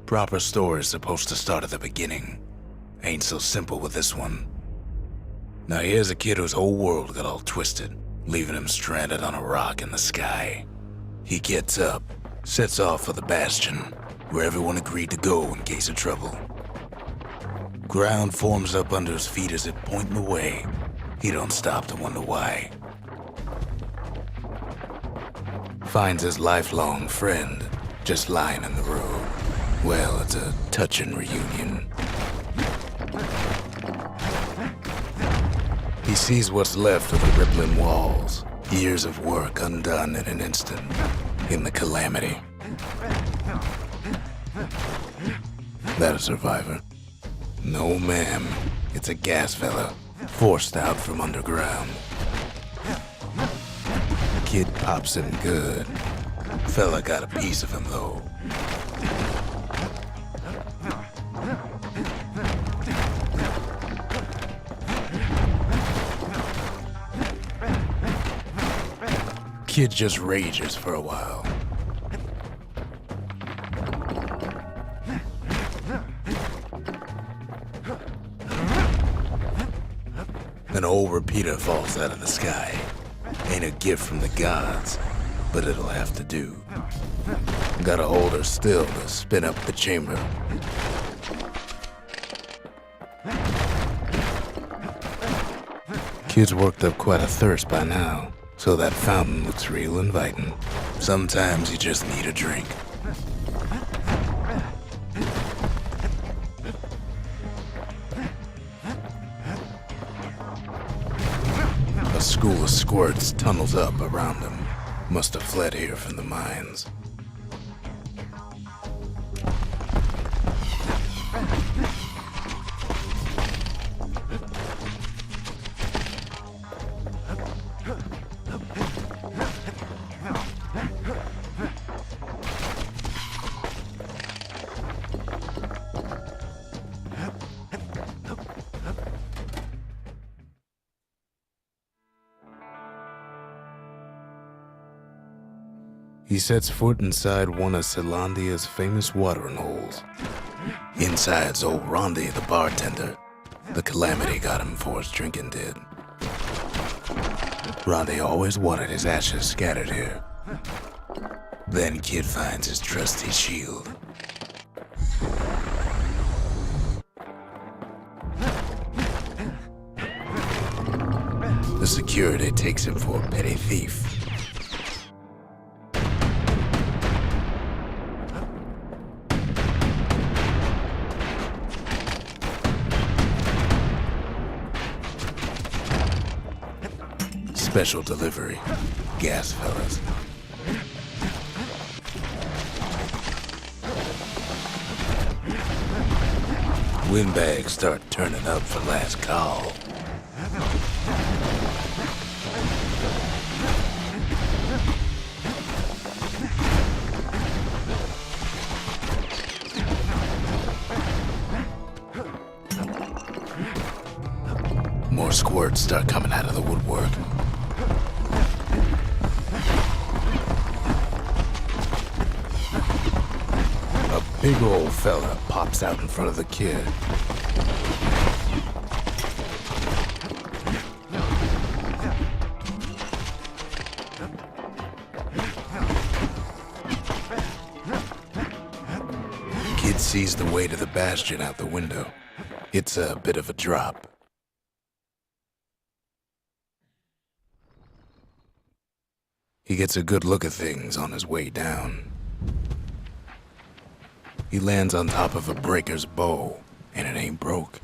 Proper story's supposed to start at the beginning. Ain't so simple with this one. Now here's a kid whose whole world got all twisted, leaving him stranded on a rock in the sky. He gets up, sets off for the Bastion, where everyone agreed to go in case of trouble. Ground forms up under his feet as it pointing the way. He don't stop to wonder why. Finds his lifelong friend just lying in the road. Well, it's a touching reunion. He sees what's left of the rippling walls, years of work undone in an instant, in the Calamity. That a survivor? No, ma'am. It's a gas fella, forced out from underground. Kid pops him good. Fella got a piece of him, though. Kid just rages for a while. An old repeater falls out of the sky. Ain't a gift from the gods, but it'll have to do. Gotta hold her still to spin up the chamber. Kid's worked up quite a thirst by now, so that fountain looks real inviting. Sometimes you just need a drink. A school of squirts tunnels up around him. Must have fled here from the mines. He sets foot inside one of Celandia's famous watering holes. Inside's old Rondi, the bartender. The Calamity got him before his drinking did. Rondi always wanted his ashes scattered here. Then Kid finds his trusty shield. The security takes him for a petty thief. Special delivery. Gas fellas. Windbags start turning up for last call. More squirts start coming out of the woodwork. Big old fella pops out in front of the kid. Kid sees the way to the Bastion out the window. It's a bit of a drop. He gets a good look at things on his way down. He lands on top of a breaker's bow, and it ain't broke.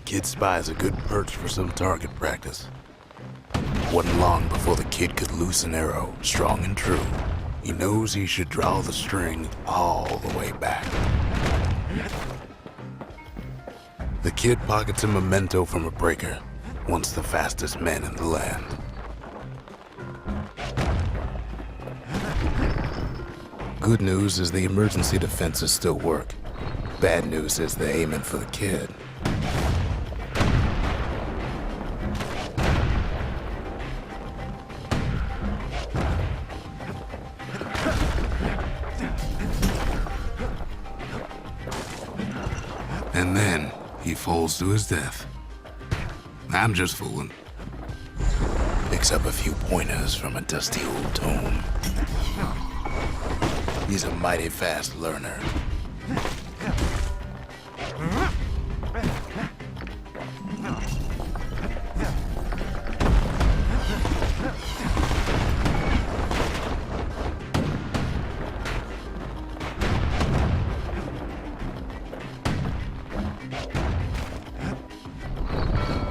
Kid spies a good perch for some target practice. Wasn't long before the kid could loose an arrow, strong and true. He knows he should draw the string all the way back. The kid pockets a memento from a breaker, once the fastest man in the land. Good news is the emergency defenses still work. Bad news is they're aiming for the kid. And then he falls to his death. I'm just fooling. Picks up a few pointers from a dusty old tome. He's a mighty fast learner.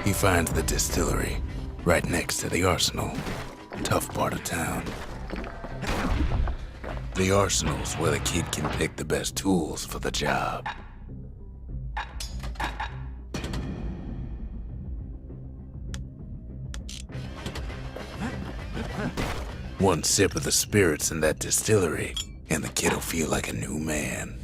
He finds the distillery right next to the arsenal. Tough part of town. The arsenal's where the kid can pick the best tools for the job. One sip of the spirits in that distillery, and the kid'll feel like a new man.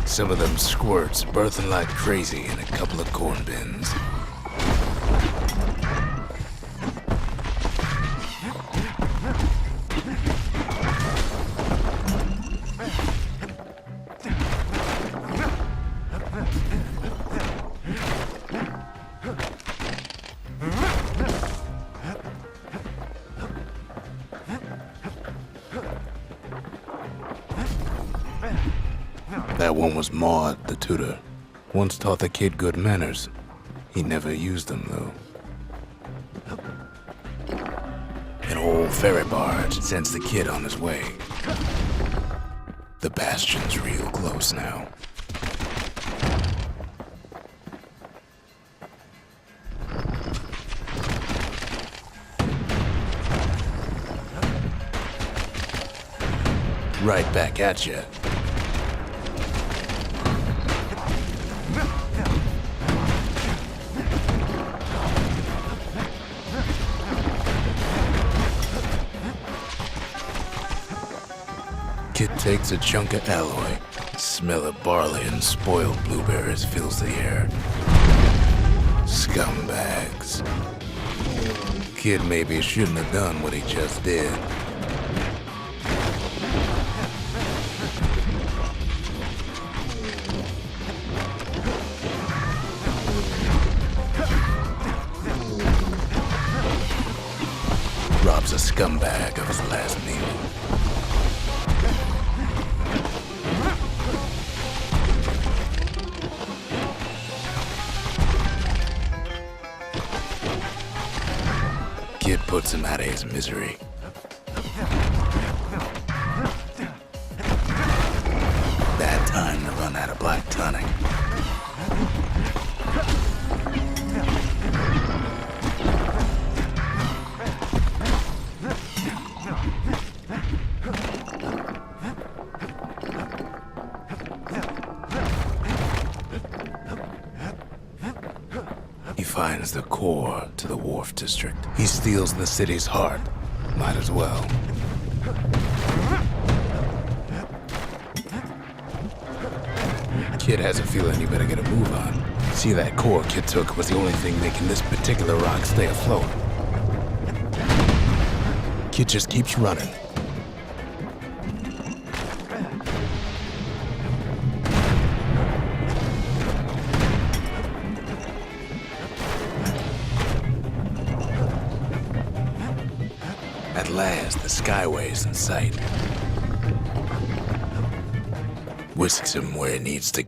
Some of them squirts birthing like crazy in a couple of corn bins. That one was Maud, the tutor. Once taught the kid good manners. He never used them, though. An old ferry barge sends the kid on his way. The Bastion's real close now. Right back at you. Kid takes a chunk of alloy. Smell of barley and spoiled blueberries fills the air. Scumbags. Kid maybe shouldn't have done what he just did. Robs a scumbag of his last meal. Kid puts him out of his misery. Bad time to run out of black tonic. He finds the core to the Wharf District. He steals the city's heart. Might as well. Kid has a feeling you better get a move on. See, that core Kid took was the only thing making this particular rock stay afloat. Kid just keeps running. At last, the skyway's in sight. Whisks him where he needs to go.